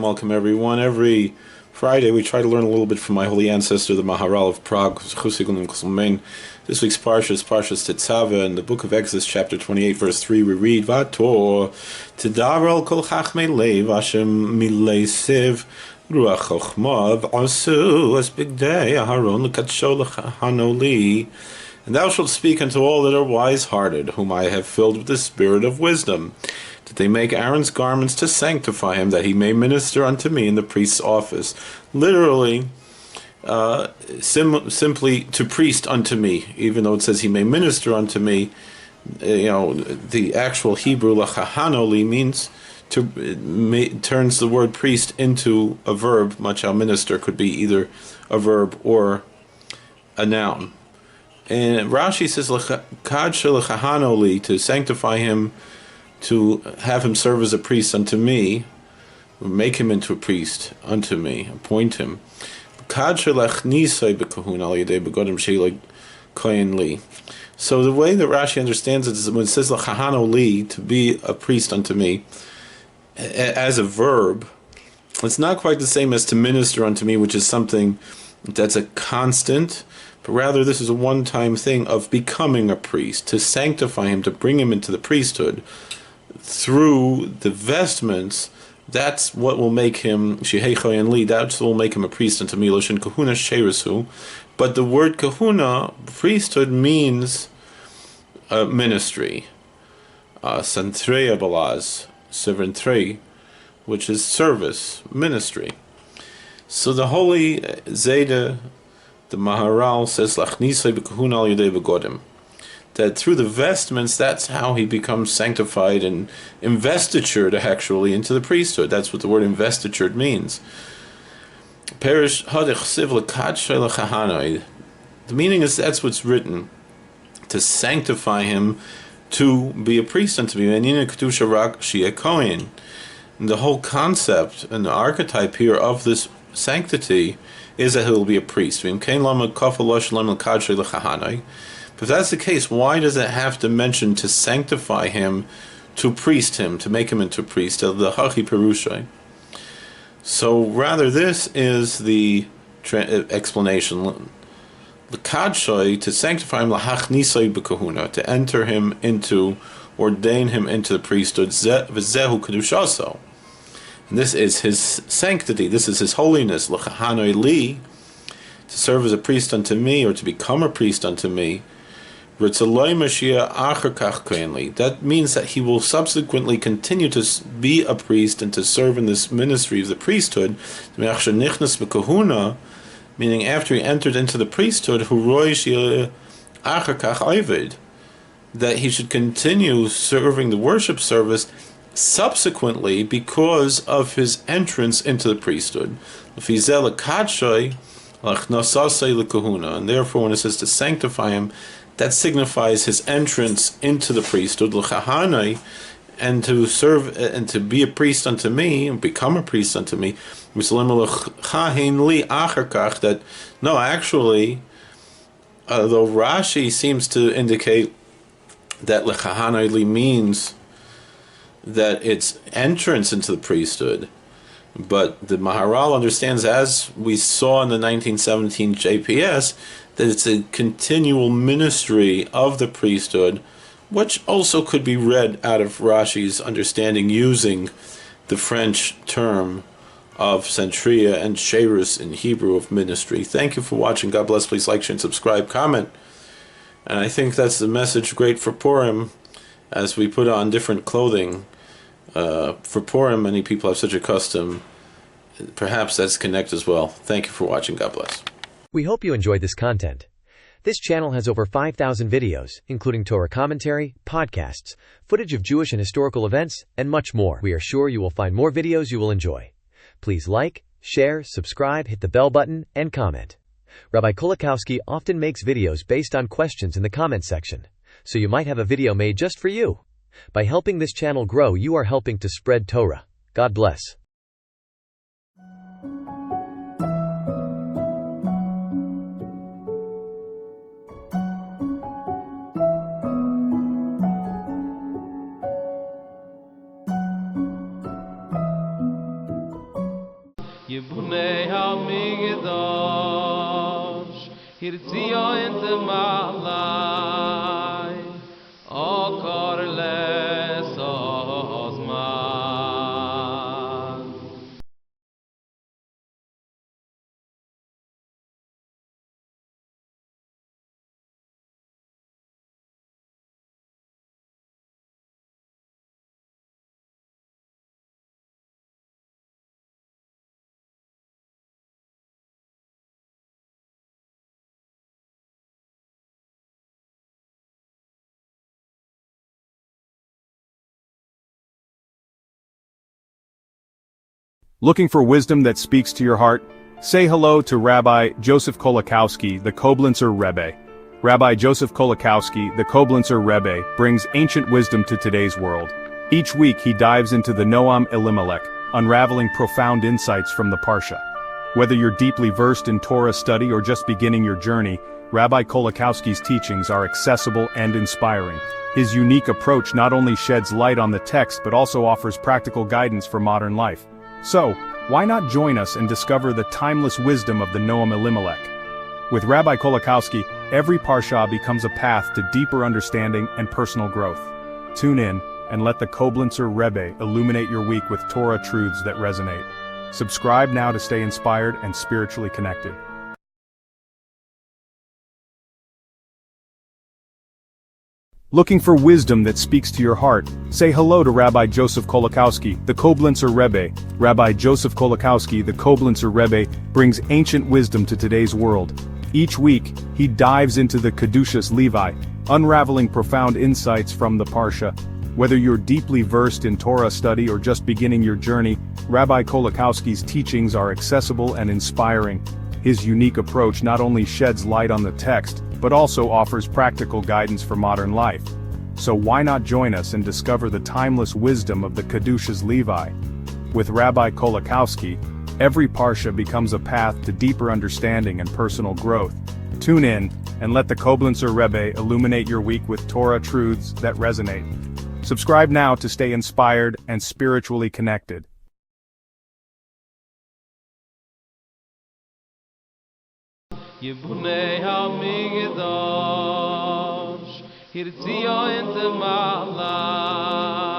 Welcome everyone. Every Friday we try to learn a little bit from my holy ancestor, the Maharal of Prague. This week's Parshas Tetzaveh, in the book of Exodus, chapter 28, verse 3, we read, Vator Tidarel kol chachmei leiv Hashem milei siv ruach chochma v'asu es bigdei Aharon l'kadsho l'hanoli. And thou shalt speak unto all that are wise-hearted, whom I have filled with the spirit of wisdom, that they make Aaron's garments to sanctify him, that he may minister unto me in the priest's office. Literally, simply to priest unto me, even though it says he may minister unto me. The actual Hebrew lachahanoli means turns the word priest into a verb, much how minister could be either a verb or a noun. And Rashi says lachahanoli, to sanctify him, to have him serve as a priest unto me, make him into a priest unto me, appoint him. So the way that Rashi understands it is when it says l'chahano, to be a priest unto me, as a verb, it's not quite the same as to minister unto me, which is something that's a constant, but rather this is a one-time thing of becoming a priest, to sanctify him, to bring him into the priesthood through the vestments. That's what will make him that's what will make him a priest unto me. Loshin kahuna sheresu. But the word kahuna, priesthood, means ministry. Santreya balaz, seventrei, which is service, ministry. So the holy Zayda, the Maharal, says lachnisay b'kahuna al yedei b'godim, that through the vestments, that's how he becomes sanctified and investitured actually into the priesthood. That's what the word investitured means. The meaning is that's what's written, to sanctify him, to be a priest unto me. And the whole concept and the archetype here of this sanctity is that he will be a priest. But if that's the case, why does it have to mention to sanctify him, to priest him, to make him into a priest? The hachi perushai. So rather, this is the explanation. L'kadshai, to sanctify him, lahachnisai b'kahuna, to enter him into, ordain him into the priesthood. V'zehu kedushaso. And this is his sanctity. This is his holiness. L'chahanoi li, to serve as a priest unto me, or to become a priest unto me. That means that he will subsequently continue to be a priest and to serve in this ministry of the priesthood, meaning after he entered into the priesthood, that he should continue serving the worship service subsequently because of his entrance into the priesthood. And therefore, when it says to sanctify him, that signifies his entrance into the priesthood, and to serve and to be a priest unto me, and become a priest unto me. That no, actually, though Rashi seems to indicate that lechahanoi means that it's entrance into the priesthood, but the Maharal understands, as we saw in the 1917 JPS, that it's a continual ministry of the priesthood, which also could be read out of Rashi's understanding using the French term of centria and sherus in Hebrew of ministry. Thank you for watching. God bless. Please like, share, and subscribe, comment. And I think that's the message great for Purim, as we put on different clothing. For Purim, many people have such a custom. Perhaps that's connect as well. Thank you for watching. God bless. We hope you enjoyed this content. This channel has over 5,000 videos, including Torah commentary, podcasts, footage of Jewish and historical events, and much more. We are sure you will find more videos you will enjoy. Please like, share, subscribe, hit the bell button, and comment. Rabbi Kulikowski often makes videos based on questions in the comment section, so you might have a video made just for you. By helping this channel grow, you are helping to spread Torah. God bless. Yibunei HaMikdash, Hirtzio into Malai, O Korles Ozman. Looking for wisdom that speaks to your heart? Say hello to Rabbi Joseph Kolakowski, the Koblenzer Rebbe. Rabbi Joseph Kolakowski, the Koblenzer Rebbe, brings ancient wisdom to today's world. Each week he dives into the Noam Elimelech, unraveling profound insights from the Parsha. Whether you're deeply versed in Torah study or just beginning your journey, Rabbi Kolakowski's teachings are accessible and inspiring. His unique approach not only sheds light on the text but also offers practical guidance for modern life. So, why not join us and discover the timeless wisdom of the Noam Elimelech? With Rabbi Kolakowski, every Parsha becomes a path to deeper understanding and personal growth. Tune in and let the Koblenzer Rebbe illuminate your week with Torah truths that resonate. Subscribe now to stay inspired and spiritually connected. Looking for wisdom that speaks to your heart? Say hello to Rabbi Joseph Kolakowski, the Koblenzer Rebbe. Rabbi Joseph Kolakowski, the Koblenzer Rebbe, brings ancient wisdom to today's world. Each week, he dives into the Kedushas Levi, unraveling profound insights from the Parsha. Whether you're deeply versed in Torah study or just beginning your journey, Rabbi Kolakowski's teachings are accessible and inspiring. His unique approach not only sheds light on the text, but also offers practical guidance for modern life. So why not join us and discover the timeless wisdom of the Kedushas Levi? With Rabbi Kolakowski, every Parsha becomes a path to deeper understanding and personal growth. Tune in and let the Koblenzer Rebbe illuminate your week with Torah truths that resonate. Subscribe now to stay inspired and spiritually connected. Yibunei HaMikdash, Hirtzio into Malai.